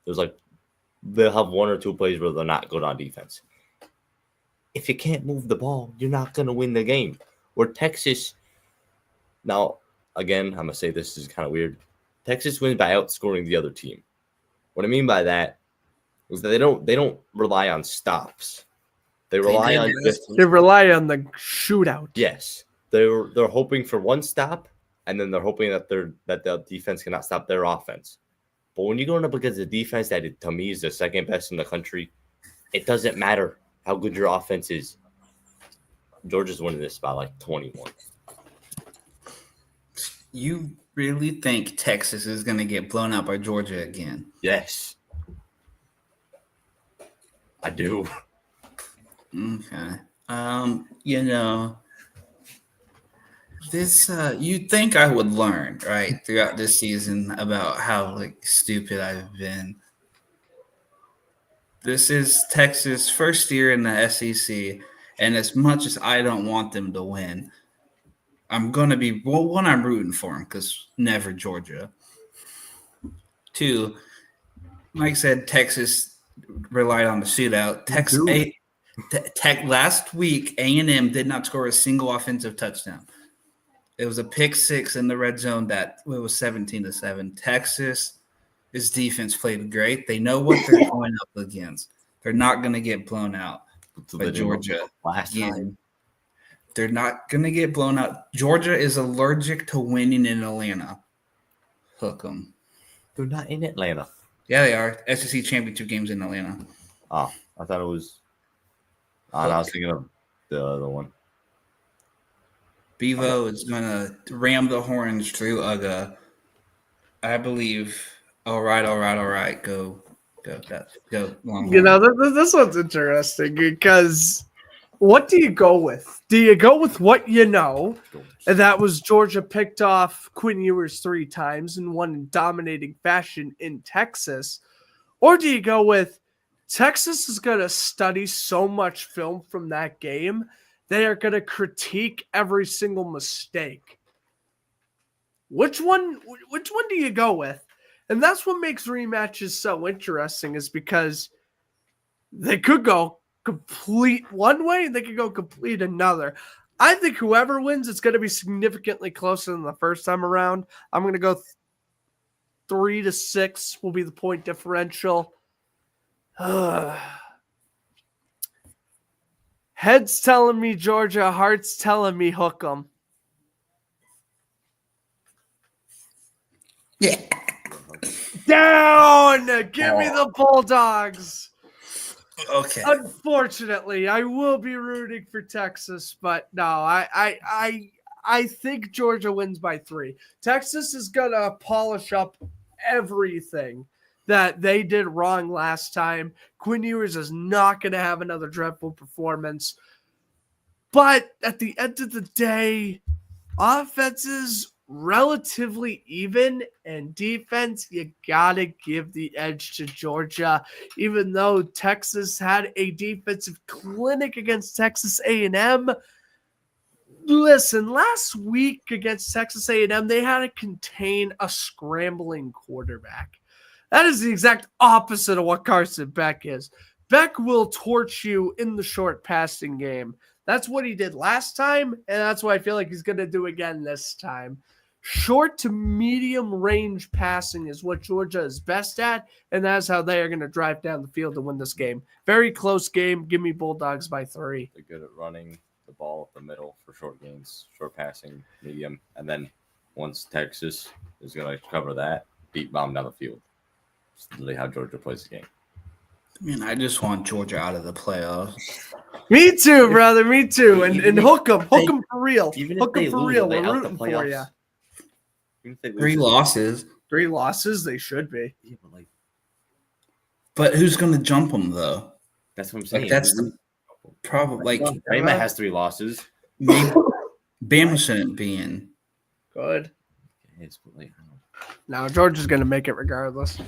Speaker 2: They'll have 1 or 2 plays where they're not good on defense. If you can't move the ball, you're not going to win the game. Where Texas, now, again, I'm going to say this is kind of weird. Texas wins by outscoring the other team. What I mean by that is that they don't rely on stops. They rely on
Speaker 1: the shootout.
Speaker 2: Yes. They're hoping for one stop, and then they're hoping that the defense cannot stop their offense. But when you're going up against a defense that, to me, is the 2nd best in the country, it doesn't matter how good your offense is. Georgia's winning this by like 21.
Speaker 3: You really think Texas is going to get blown out by Georgia again?
Speaker 2: Yes. I do.
Speaker 3: Okay. This you'd think I would learn, right, throughout this season about how stupid I've been. This is Texas' first year in the SEC, and as much as I don't want them to win, I'm going to be one. I'm rooting for them because never Georgia. 2, like I said, Texas relied on the shootout. Last week, A&M did not score a single offensive touchdown. It was a pick 6 in the red zone that it was 17-7. Texas, his defense played great. They know what they're going up against. They're not going to get blown out by Georgia again. They're not going to get blown out. Georgia is allergic to winning in Atlanta. Hook them.
Speaker 2: They're not in Atlanta.
Speaker 3: Yeah, they are. SEC championship games in Atlanta.
Speaker 2: Oh, I thought it was. I was thinking of the other one.
Speaker 3: Bevo is gonna ram the horns through Uga. I believe. All right. Go.
Speaker 1: Longhorn. This one's interesting because what do you go with? Do you go with what you know? And that was Georgia picked off Quinn Ewers 3 times and won in dominating fashion in Texas. Or do you go with Texas is going to study so much film from that game, they are going to critique every single mistake. Which one do you go with? And that's what makes rematches so interesting, is because they could go complete one way and they could go complete another. I think whoever wins, it's going to be significantly closer than the first time around. I'm going to go 3-6 will be the point differential. Head's telling me Georgia, heart's telling me hook 'em.
Speaker 3: Yeah.
Speaker 1: Down! Give me the Bulldogs.
Speaker 3: Okay.
Speaker 1: Unfortunately, I will be rooting for Texas, but no, I think Georgia wins by 3. Texas is gonna polish up everything that they did wrong last time. Quinn Ewers is not gonna have another dreadful performance. But at the end of the day, offenses relatively even, and defense, you gotta give the edge to Georgia, even though Texas had a defensive clinic against Texas A&M. Listen, last week against Texas A&M, they had to contain a scrambling quarterback. That is the exact opposite of what Carson Beck is. Beck will torch you in the short passing game. That's what he did last time, and that's what I feel like he's going to do again this time. Short to medium range passing is what Georgia is best at, and that's how they are going to drive down the field to win this game. Very close game. Give me Bulldogs by 3.
Speaker 2: They're good at running the ball up the middle for short gains, short passing, medium, and then once Texas is going to cover that, deep bomb down the field. That's literally how Georgia plays the game.
Speaker 3: Man, I just want Georgia out of the playoffs.
Speaker 1: Me too, brother. Me too. And hook them for real. Hook them for real. We're rooting for you.
Speaker 3: 3 losses.
Speaker 1: 3 losses, they should be.
Speaker 2: Yeah,
Speaker 3: but who's going to jump them though?
Speaker 2: That's what I'm saying.
Speaker 3: Like, that's the problem. Like
Speaker 2: Bama has 3 losses.
Speaker 3: Maybe Bama shouldn't be in.
Speaker 1: Good.
Speaker 2: But
Speaker 1: No, Georgia's going to make it regardless.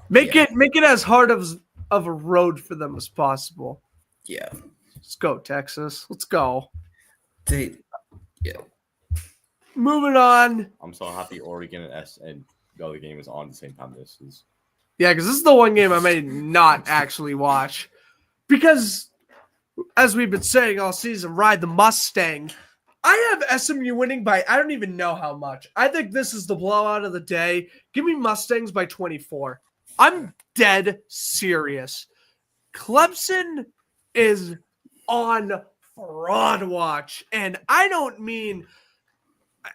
Speaker 1: Make it as hard of a road for them as possible.
Speaker 3: Yeah.
Speaker 1: Let's go, Texas. Let's go. Moving on.
Speaker 2: I'm so happy Oregon and the other game is on the same time this is.
Speaker 1: Yeah, because this is the one game I may not actually watch. Because, as we've been saying all season, ride the Mustang. I have SMU winning by I don't even know how much. I think this is the blowout of the day. Give me Mustangs by 24. I'm dead serious. Clemson is on fraud watch. And I don't mean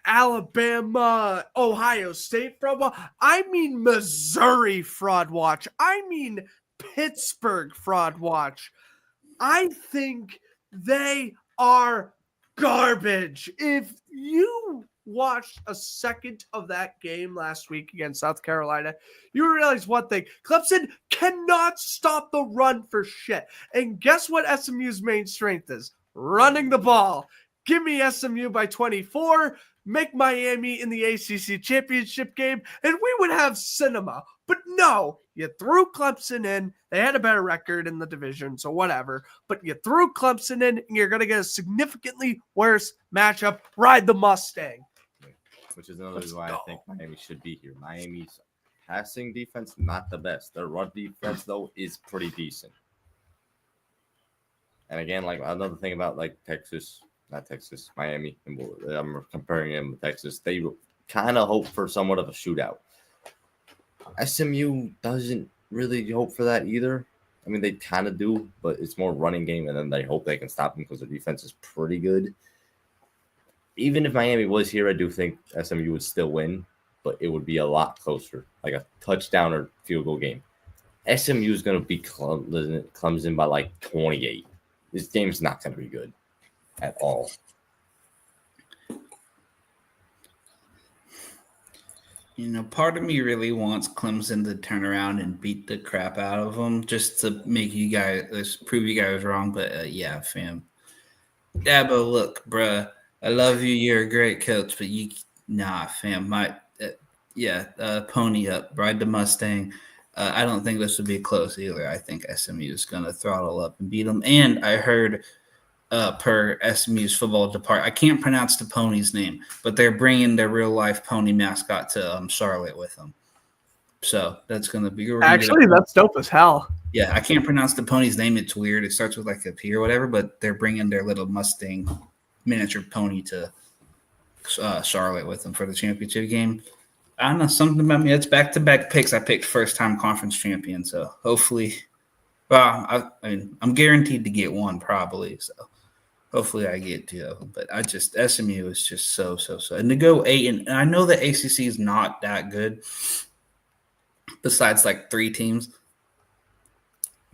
Speaker 1: Alabama, Ohio State fraud watch. I mean Missouri fraud watch. I mean Pittsburgh fraud watch. I think they are garbage. If you watched a second of that game last week against South Carolina, you realize one thing. Clemson cannot stop the run for shit. And guess what SMU's main strength is? Running the ball. Give me SMU by 24. Make Miami in the ACC championship game, and we would have cinema. But no, you threw Clemson in. They had a better record in the division, so whatever. But you threw Clemson in, and you're going to get a significantly worse matchup. Ride the Mustang.
Speaker 2: Which is another reason why I think Miami should be here. Miami's passing defense, not the best. Their run defense, though, is pretty decent. And again, like another thing about like Miami, and I'm comparing them to Texas. They kind of hope for somewhat of a shootout. SMU doesn't really hope for that either. I mean, they kind of do, but it's more running game, and then they hope they can stop them because their defense is pretty good. Even if Miami was here, I do think SMU would still win, but it would be a lot closer, like a touchdown or field goal game. SMU is going to be Clemson by like 28. This game's not going to be good at all.
Speaker 3: Part of me really wants Clemson to turn around and beat the crap out of them just to make you guys, prove you guys wrong. But yeah, fam. Dabo, look, bruh, I love you. You're a great coach, but fam. Pony up, ride the Mustang. I don't think this would be close either. I think SMU is going to throttle up and beat them. And I heard per SMU's football department, I can't pronounce the pony's name, but they're bringing their real life pony mascot to Charlotte with them. So that's going to be
Speaker 1: actually that's dope as hell.
Speaker 3: Yeah, I can't pronounce the pony's name. It's weird. It starts with like a P or whatever, but they're bringing their little Mustang miniature pony to Charlotte with them for the championship game. I don't know, something about me. It's back-to-back picks. I picked first-time conference champion, so hopefully, I'm guaranteed to get one probably. So hopefully I get two. But SMU is just so. And to go 8, and I know the ACC is not that good. Besides like 3 teams,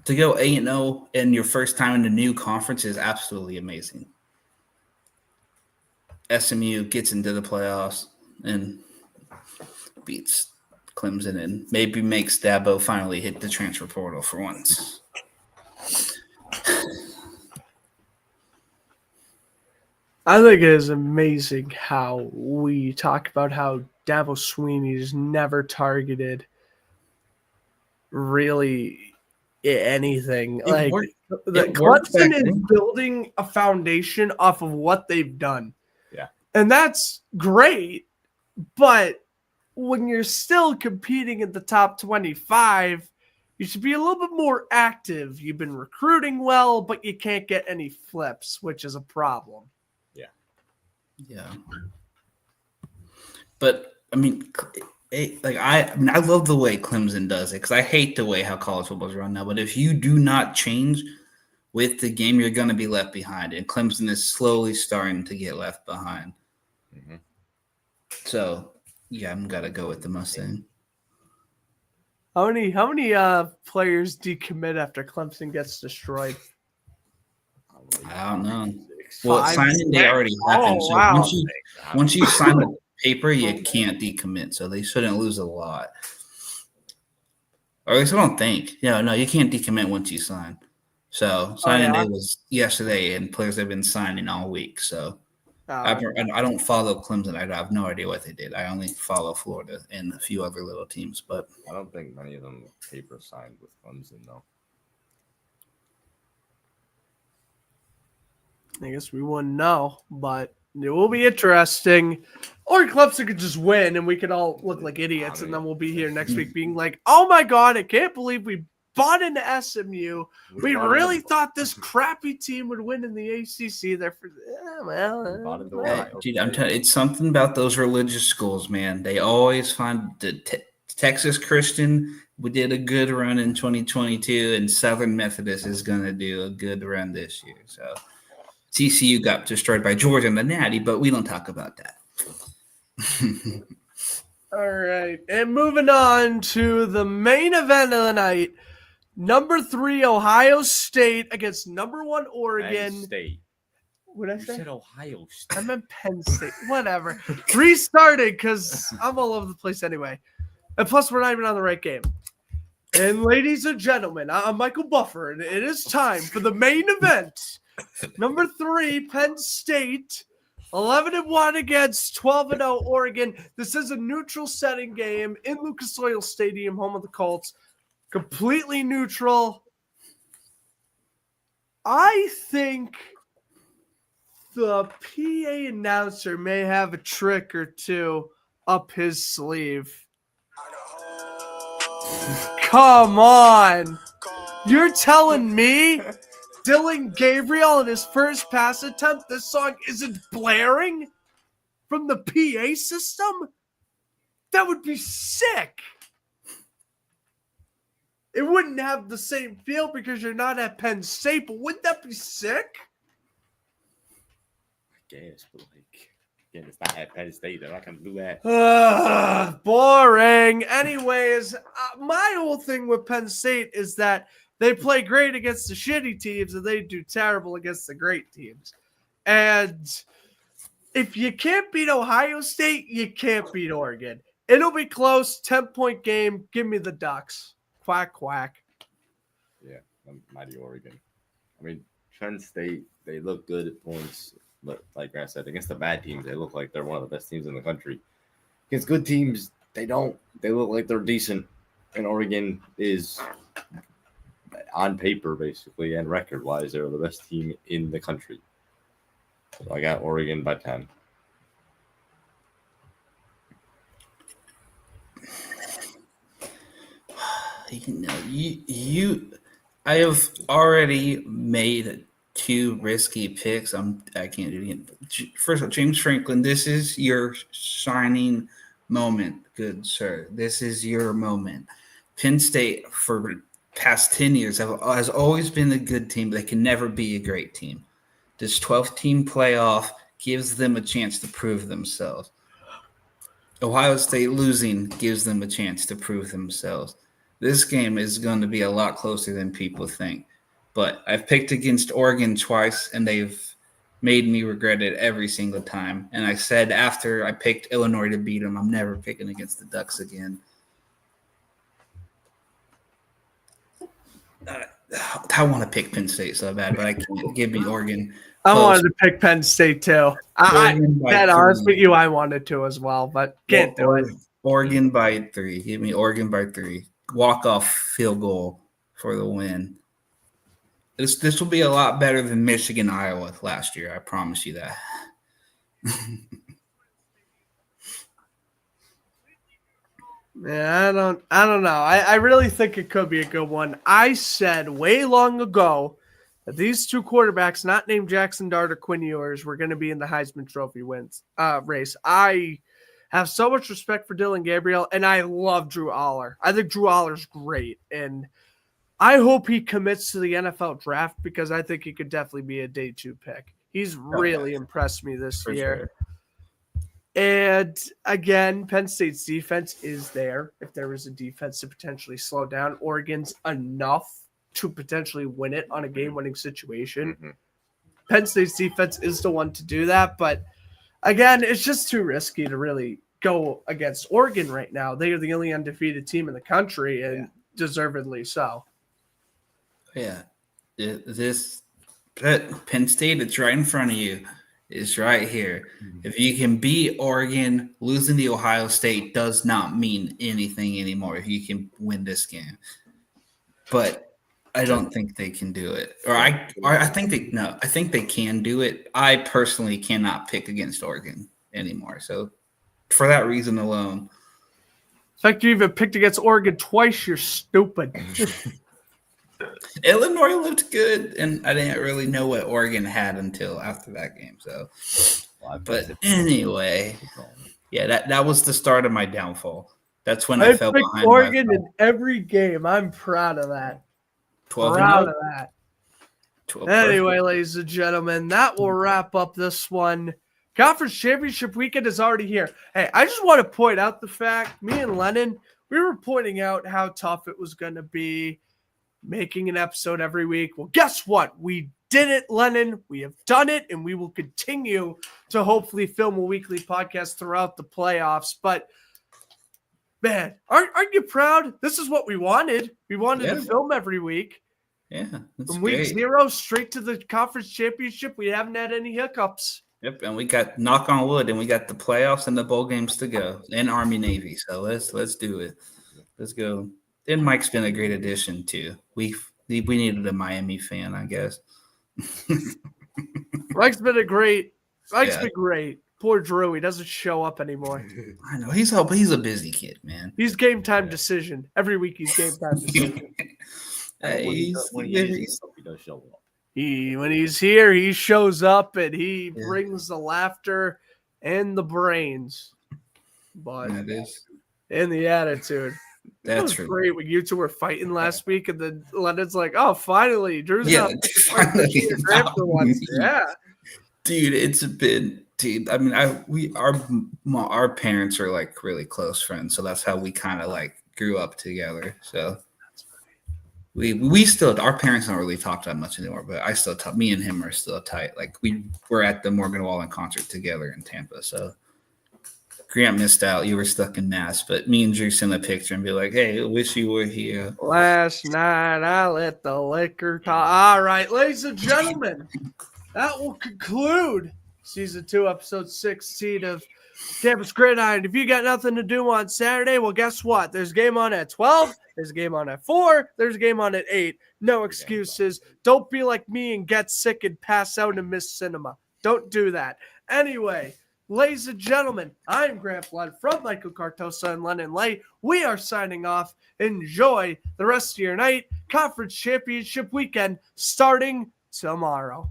Speaker 3: to go 8-0 in your first time in the new conference is absolutely amazing. SMU gets into the playoffs and beats Clemson and maybe makes Dabo finally hit the transfer portal for once.
Speaker 1: I think it is amazing how we talk about how Dabo Swinney is never targeted really anything. Clemson is building a foundation off of what they've done.
Speaker 2: Yeah.
Speaker 1: And that's great, but when you're still competing in the top 25, you should be a little bit more active. You've been recruiting well, but you can't get any flips, which is a problem.
Speaker 3: Yeah. But I love the way Clemson does it because I hate the way how college football is run now. But if you do not change with the game, you're going to be left behind. And Clemson is slowly starting to get left behind.
Speaker 2: Mm-hmm.
Speaker 3: So, yeah, I'm going to go with the Mustang.
Speaker 1: How many players decommit after Clemson gets destroyed?
Speaker 3: I don't know. Well, signing day already happened. So
Speaker 1: wow.
Speaker 3: once you sign the paper, you can't decommit. So they shouldn't lose a lot. Or at least I don't think. No, you can't decommit once you sign. So signing day was yesterday, and players have been signing all week. So I don't follow Clemson. I have no idea what they did. I only follow Florida and a few other little teams. But
Speaker 2: I don't think many of them paper signed with Clemson, though.
Speaker 1: I guess we wouldn't know, but it will be interesting. Or Clemson could just win, and we could all look like idiots, and then we'll be here next week being like, oh, my God, I can't believe we bought into SMU. We really thought this crappy team would win in the ACC.
Speaker 3: Dude, I'm telling you, it's something about those religious schools, man. They always find the Texas Christian. We did a good run in 2022, and Southern Methodist is going to do a good run this year. So TCU got destroyed by Georgia in the Natty, but we don't talk about that.
Speaker 1: All right. And moving on to the main event of the night. Number 3, Ohio State against number 1, Oregon.
Speaker 2: Penn State.
Speaker 1: What did I say?
Speaker 2: You said Ohio State.
Speaker 1: I meant Penn State. Whatever. Restarted because I'm all over the place anyway. And plus, we're not even on the right game. And ladies and gentlemen, I'm Michael Buffer, and it is time for the main event. Number 3, Penn State, 11-1 against 12-0 Oregon. This is a neutral setting game in Lucas Oil Stadium, home of the Colts. Completely neutral. I think the PA announcer may have a trick or two up his sleeve. Come on. You're telling me Dylan Gabriel in his first pass attempt, this song isn't blaring from the PA system? That would be sick. It wouldn't have the same feel because you're not at Penn State, but wouldn't that be sick?
Speaker 2: I guess, but again, it's not at Penn State. They're not going to do that.
Speaker 1: Boring. Anyways, my whole thing with Penn State is that They play great against the shitty teams, and they do terrible against the great teams. And if you can't beat Ohio State, you can't beat Oregon. It'll be close, 10-point game. Give me the Ducks. Quack, quack.
Speaker 2: Yeah, mighty Oregon. I mean, Penn State, they look good at points, but like Grant said, against the bad teams, they look like they're one of the best teams in the country. Against good teams, they don't. They look like they're decent. And Oregon is, on paper, basically, and record-wise, they're the best team in the country. So I got Oregon by 10.
Speaker 3: I have already made 2 risky picks. I can't do it again. First of all, James Franklin, this is your shining moment, good sir. This is your moment. Penn State, for past 10 years, has always been a good team, but they can never be a great team. This 12-team playoff gives them a chance to prove themselves. Ohio State losing gives them a chance to prove themselves. This game is going to be a lot closer than people think. But I've picked against Oregon twice, and they've made me regret it every single time. And I said after I picked Illinois to beat them, I'm never picking against the Ducks again. I want to pick Penn State so bad, but I can't. Give me Oregon.
Speaker 1: I wanted to pick Penn State too.
Speaker 3: Oregon by
Speaker 1: That
Speaker 3: 3.
Speaker 1: honest with you, I wanted to as well, but can't do it.
Speaker 3: Oregon by 3. Give me Oregon by 3. Walk-off field goal for the win. This will be a lot better than Michigan, Iowa last year. I promise you that.
Speaker 1: Yeah, I don't know. I really think it could be a good one. I said way long ago that these 2 quarterbacks, not named Jackson Dart or Quinn Ewers, were going to be in the Heisman Trophy race. I have so much respect for Dylan Gabriel, and I love Drew Aller. I think Drew Aller's great, and I hope he commits to the NFL draft because I think he could definitely be a day 2 pick. He's really impressed me this year.
Speaker 3: Sure.
Speaker 1: And again, Penn State's defense is there. If there was a defense to potentially slow down, Oregon's enough to potentially win it on a game-winning situation. Mm-hmm. Penn State's defense is the one to do that. But again, it's just too risky to really go against Oregon right now. They are the only undefeated team in the country, and deservedly so.
Speaker 3: Yeah. This Penn State, it's right in front of you. It's right here. If you can beat Oregon, losing to Ohio State does not mean anything anymore if you can win this game. But I don't think they can do it. I think they can do it. I personally cannot pick against Oregon anymore. So for that reason alone.
Speaker 1: In fact, you even picked against Oregon twice. You're stupid.
Speaker 3: Illinois looked good, and I didn't really know what Oregon had until after that game. So, but anyway, that was the start of my downfall. That's when I fell behind.
Speaker 1: Oregon in every game. I'm proud of that. 12 Anyway, ladies and gentlemen, that will wrap up this one. Conference Championship weekend is already here. Hey, I just want to point out the fact, me and Lennon, we were pointing out how tough it was going to be making an episode every week. Well, guess what? We did it, Lennon. We have done it, and we will continue to hopefully film a weekly podcast throughout the playoffs. But, man, aren't you proud? This is what we wanted. We wanted to film every week.
Speaker 3: Yeah,
Speaker 1: from week 0 straight to the conference championship, we haven't had any hiccups.
Speaker 3: Yep, and we got, knock on wood, and we got the playoffs and the bowl games to go, and Army Navy. So let's do it. Let's go. And Mike's been a great addition too. We needed a Miami fan, I guess.
Speaker 1: Mike's been great. Poor Drew, he doesn't show up anymore.
Speaker 3: I know he's a busy kid, man.
Speaker 1: He's game time decision every week. He's game time decision.
Speaker 2: When he does show up.
Speaker 1: When he's here, he shows up and he brings the laughter and the brains, but and the attitude.
Speaker 3: That's
Speaker 1: great when you two were fighting last week, and then London's like, "Oh, finally, Drew's
Speaker 3: not
Speaker 1: finally for once." Yeah,
Speaker 3: dude, it's been, dude. I mean, our parents are like really close friends, so that's how we kind of like grew up together. So we still, our parents don't really talk that much anymore, but I still talk. Me and him are still tight. Like we were at the Morgan Wallen concert together in Tampa. So Grant missed out. You were stuck in Mass, but me and Drew send a picture and be like, "Hey, I wish you were here."
Speaker 1: Last night I let the liquor talk. All right, ladies and gentlemen, that will conclude season 2, episode 16 of Campus Gridiron. If you got nothing to do on Saturday, well, guess what? There's a game on at 12. There's a game on at 4. There's a game on at 8. No excuses. Don't be like me and get sick and pass out and miss cinema. Don't do that. Anyway, ladies and gentlemen, I'm Grant Flood from Michael Cartosa and Lennon Lay. We are signing off. Enjoy the rest of your night. Conference Championship weekend starting tomorrow.